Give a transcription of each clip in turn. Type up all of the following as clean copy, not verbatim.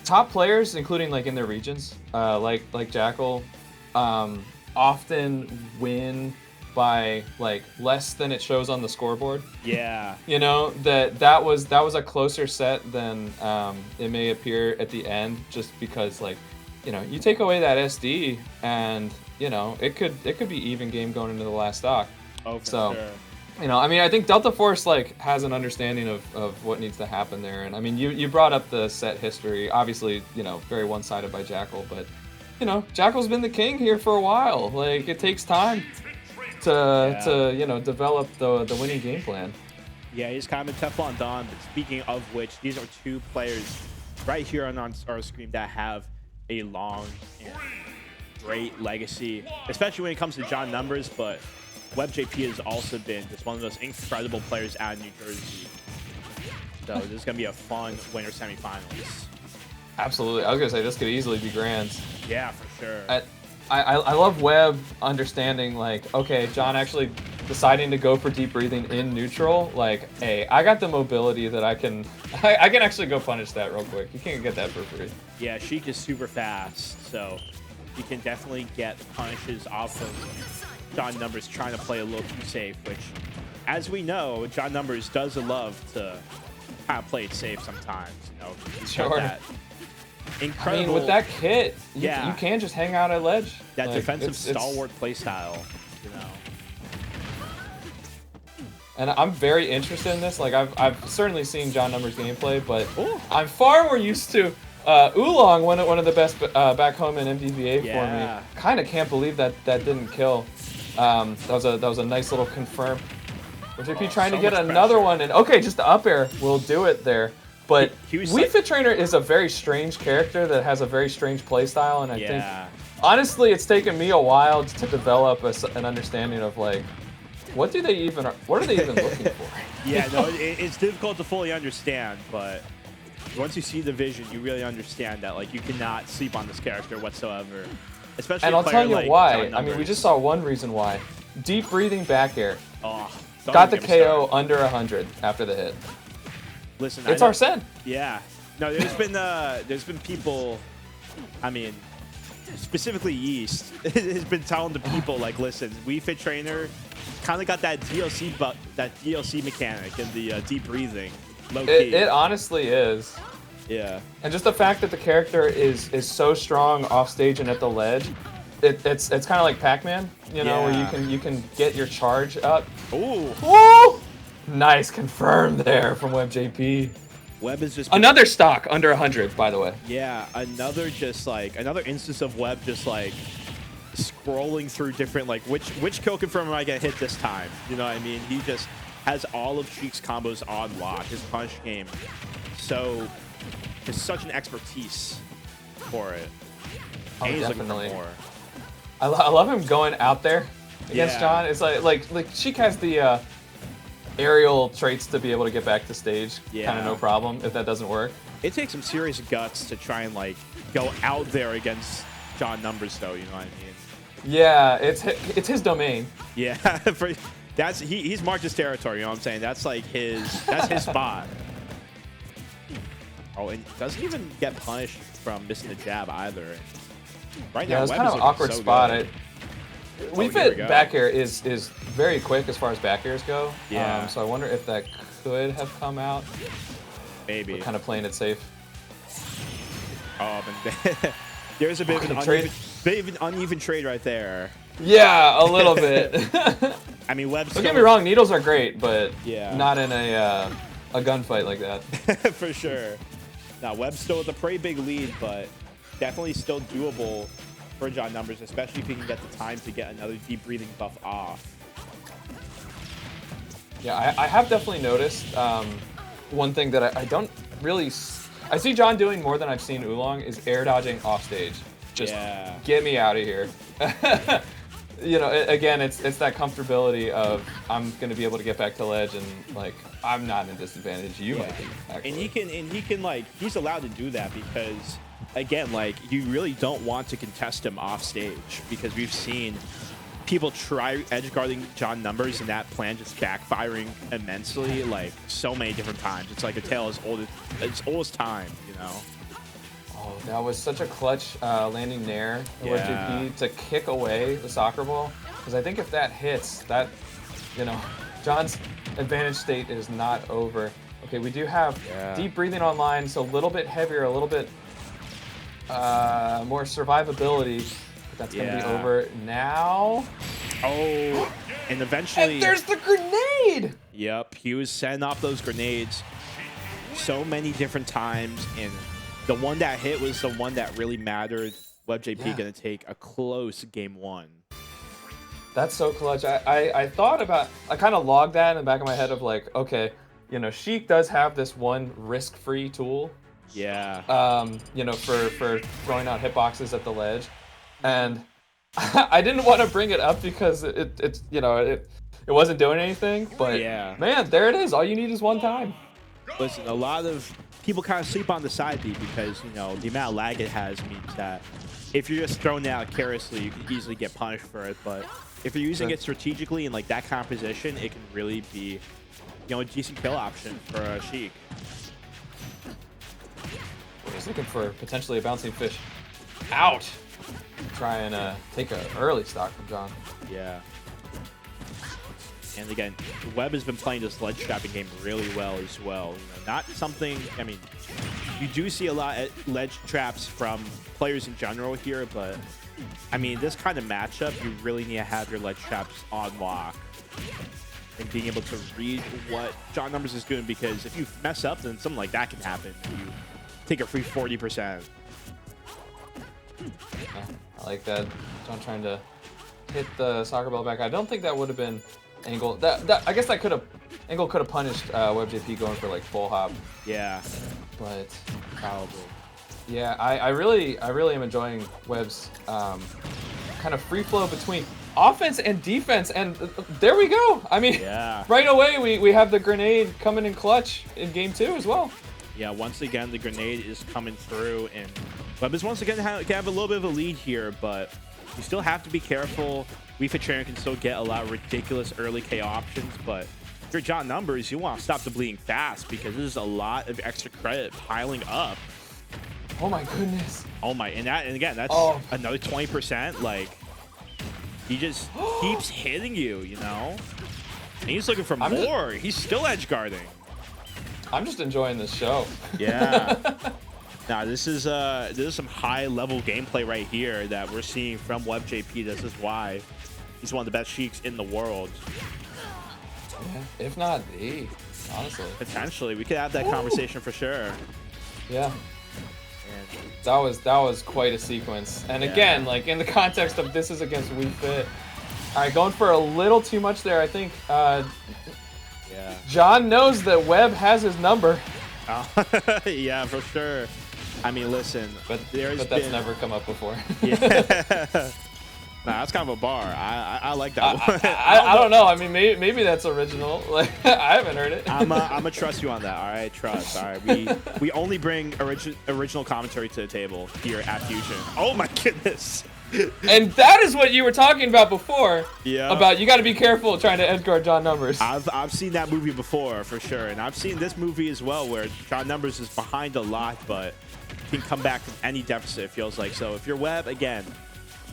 top players, including like in their regions, like Jackal, often win by like less than it shows on the scoreboard. Yeah. You know, that was a closer set than it may appear at the end, just because like, you know, you take away that SD and, you know, it could be even game going into the last stock. Oh, for So, sure. you know, I mean, I think Delta Force like has an understanding of what needs to happen there. And I mean, you brought up the set history, obviously, you know, very one-sided by Jackal, but you know, Jackal's been the king here for a while. Like, it takes time to you know, develop the winning game plan. Yeah, he's kind of been Teflon Don. But speaking of which, these are two players right here on our screen that have a long and great legacy, especially when it comes to John numbers. But WebbJP has also been just one of those incredible players out of New Jersey. So this is gonna be a fun winter semifinals. Absolutely. I was gonna say this could easily be grands. Yeah, for sure. I love Webb understanding, like, okay, John actually deciding to go for deep breathing in neutral. Like, hey, I got the mobility that I can actually go punish that real quick. You can't get that for free. Yeah, Sheik is super fast, so you can definitely get punishes off of John Numbers trying to play a little too safe, which, as we know, John Numbers does love to kind of play it safe sometimes. You know, he's got that incredible. I mean, with that kit, you Yeah. can just hang out at ledge. that Like, defensive stalwart playstyle, you know. And I'm very interested in this. Like, I've certainly seen John Numbers gameplay, but Ooh. I'm far more used to Oolong, one of the best back home in MDVA Yeah. for me. Kind of can't believe that didn't kill. That was a nice little confirm. WebbJP trying so to get much another pressure. one, and okay, just the up air will do it there. But He was Wii like- Fit Trainer is a very strange character that has a very strange playstyle, and I think Yeah. honestly, it's taken me a while to develop an understanding of like, what are they even looking for? Yeah, no, it's difficult to fully understand, but once you see the vision, you really understand that like you cannot sleep on this character whatsoever. Especially And a I'll player tell you like why. John I mean, we Numbers. just saw one reason why. Deep breathing back air. Oh, don't Got the even get me KO started. under 100 after the hit. Listen, It's I know- Arsene. Yeah. No, there's been people, I mean, specifically Yeast, has been telling the people like, listen, Wii Fit Trainer kind of got that DLC mechanic and the deep breathing, low key. It honestly is. Yeah. And just the fact that the character is so strong off stage and at the ledge, it's kind of like Pac-Man, you know, Yeah. where you can get your charge up. Ooh. Woo! Nice confirm there from WebbJP. Webb is just Another stock under 100, by the way. Yeah, another instance of Webb just like scrolling through different like which kill confirm am I gonna hit this time? You know what I mean? He just has all of Sheik's combos on lock. His punch game, so has such an expertise for it. Oh, And he's definitely. looking for more. I love him going out there against Yeah. John. It's like Sheik has the aerial traits to be able to get back to stage, Yeah. kind of no problem if that doesn't work. It takes some serious guts to try and like go out there against John Numbers, though. You know what I mean? Yeah, it's his domain. Yeah, he's marked his territory. You know what I'm saying? That's like his spot. Oh, and doesn't even get punished from missing the jab either. Right Yeah, now, it's Webb kind is of looking awkward so spot. good. We here Fit we go. back air is very quick as far as back airs go. Yeah. So I wonder if that could have come out. Maybe. Kind of playing it safe. Oh, but there's a bit of an uneven trade right there. Yeah, a little bit. I mean, Webb's Don't get me wrong, needles are great, but Yeah. not in a gunfight like that. for sure. Now, Webb's still with a pretty big lead, but definitely still doable for John Numbers, especially if he can get the time to get another deep breathing buff off. Yeah, I have definitely noticed one thing that I don't really... I see John doing more than I've seen Oolong is air dodging off stage. Just Yeah. get me out of here. You know, again, it's that comfortability of I'm gonna be able to get back to ledge and like I'm not in a disadvantage. You might be, actually. And he can like he's allowed to do that because again, like you really don't want to contest him off stage because we've seen people try edge guarding John Numbers and that plan just backfiring immensely like so many different times. It's like a tale as old as time, you know. That was such a clutch landing nair for WebbJP to kick away the soccer ball. Because I think if that hits, that, John's advantage state is not over. Okay, we do have deep breathing online, so a little bit heavier, a little bit more survivability. But that's going to be over now. Oh, and eventually... And there's the grenade! Yep, he was setting off those grenades so many different times, and the one that hit was the one that really mattered. WebbJP going to take a close game 1. That's so clutch. I thought about, I kind of logged that in the back of my head of like, okay, Sheik does have this one risk-free tool. Yeah. For throwing out hitboxes at the ledge, and I didn't want to bring it up because it wasn't doing anything. But man, there it is. All you need is one time. Listen, a lot of people kind of sleep on the side B because the amount of lag it has means that if you're just throwing it out carelessly, you can easily get punished for it. But if you're using it strategically in like that kind of position, it can really be a decent kill option for Sheik. He's looking for potentially a bouncing fish out. Try and take an early stock from John. Yeah. And again, Webb has been playing this ledge trapping game really well as well. Not something, I mean, you do see a lot of ledge traps from players in general here, but I mean, this kind of matchup, you really need to have your ledge traps on lock and being able to read what John Numbers is doing, because if you mess up, then something like that can happen. You take a free 40%. I like that. John trying to hit the soccer ball back. I don't think that would have been Angle. I guess that Angle could have punished WebbJP going for like full hop. Yeah. But probably. Yeah, I really am enjoying Webb's kind of free flow between offense and defense, and there we go. I mean, right away we have the grenade coming in clutch in game 2 as well. Yeah, once again the grenade is coming through, and Webb is once again have a little bit of a lead here, but you still have to be careful. WeFit can still get a lot of ridiculous early KO options, but if you're John Numbers, you want to stop the bleeding fast because there's a lot of extra credit piling up. Oh my goodness. Oh my, and again, that's another 20%. Like, he just keeps hitting you, And he's looking for more. He's still edge guarding. I'm just enjoying this show. Yeah. Now, this is some high-level gameplay right here that we're seeing from WebbJP. This is why he's one of the best Sheiks in the world. Yeah, if not the, honestly. Potentially, we could have that conversation for sure. Yeah. That was quite a sequence. And again, like in the context of this is against WeFit. All right, going for a little too much there. I think John knows that Webb has his number. Yeah, for sure. I mean, listen, but that's never come up before. Yeah. Nah, that's kind of a bar. I like that one. I don't know. I mean, maybe that's original. Like, I haven't heard it. I'm gonna trust you on that. All right, trust. All right, we only bring original commentary to the table here at Fusion. Oh my goodness. And that is what you were talking about before. Yeah. About you got to be careful trying to edge guard John Numbers. I've seen that movie before for sure, and I've seen this movie as well, where John Numbers is behind a lot, but can come back from any deficit. It feels like. So if you're Webb, again,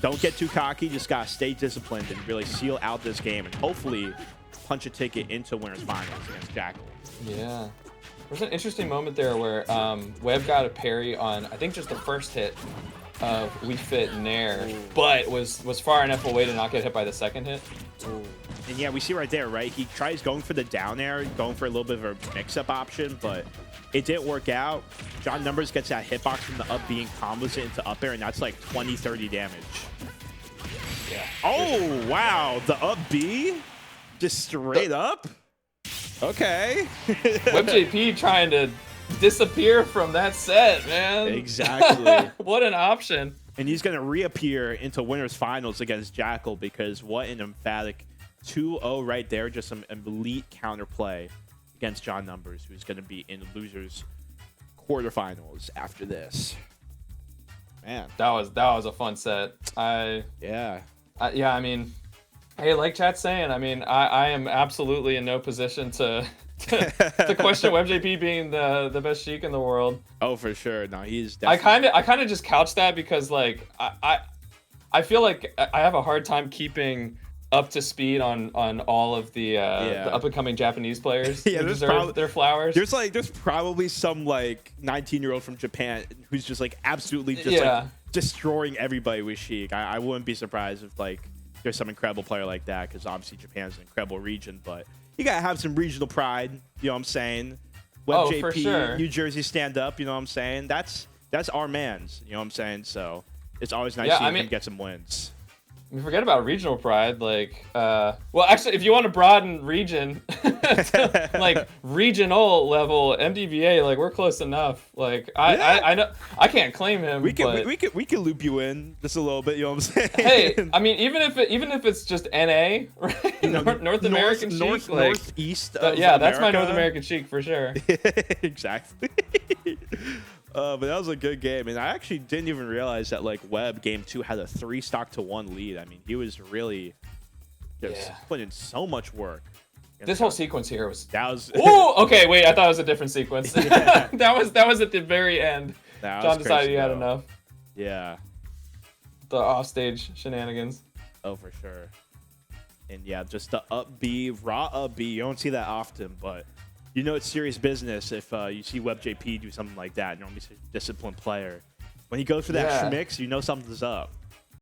don't get too cocky. Just gotta stay disciplined and really seal out this game, and hopefully punch a ticket into winners finals against Jackal. Yeah. There's an interesting moment there where Webb got a parry on, I think, just the first hit of WeFit Nair, but was far enough away to not get hit by the second hit. Ooh. And yeah, we see right there, right? He tries going for the down air, going for a little bit of a mix-up option, but it didn't work out. John Numbers gets that hitbox from the up being combos it into up air, and that's like 20-30 damage. Yeah. Oh, wow. The up B? Just straight up? Okay. WebbJP trying to disappear from that set, man. Exactly. What an option. And he's going to reappear into winners finals against Jackal, because what an emphatic 2-0 right there. Just some elite counterplay against John Numbers, who's going to be in losers quarterfinals after this. Man, that was a fun set. I mean, hey, like chat's saying, I mean, I am absolutely in no position to to question WebbJP being the best Sheik in the world. Oh, for sure. No, he's definitely... I kind of just couch that because like I feel like I have a hard time keeping up to speed on all of the up and coming Japanese players who deserve their flowers. There's probably some like 19-year-old from Japan who's just like absolutely just like destroying everybody with Sheik. I wouldn't be surprised if like there's some incredible player like that, because obviously Japan's an incredible region, but you gotta have some regional pride. You know what I'm saying? WebbJP, for sure. New Jersey, stand up. You know what I'm saying? That's our man's. You know what I'm saying? So it's always nice seeing him get some wins. We forget about regional pride, like, well, actually, if you want to broaden region, to, like, regional level, MDVA, like, we're close enough. Like, I know, I can't claim him, we can loop you in just a little bit, you know what I'm saying? Hey, I mean, even if it's just NA, right? You know, North American Sheik, like, northeast of that's my North American Sheik for sure. Exactly. But that was a good game, and I actually didn't even realize that like Webb game 2 had a 3-1 lead. I mean, he was really just putting in so much work. This whole sequence here was Oh, okay. Wait, I thought it was a different sequence. that was at the very end. John decided he had enough. Yeah. The offstage shenanigans. Oh, for sure. And yeah, just the up B, raw up B. You don't see that often, but you know it's serious business if you see WebbJP do something like that. Normally, he's a disciplined player. When he goes for that schmicks, you know something's up.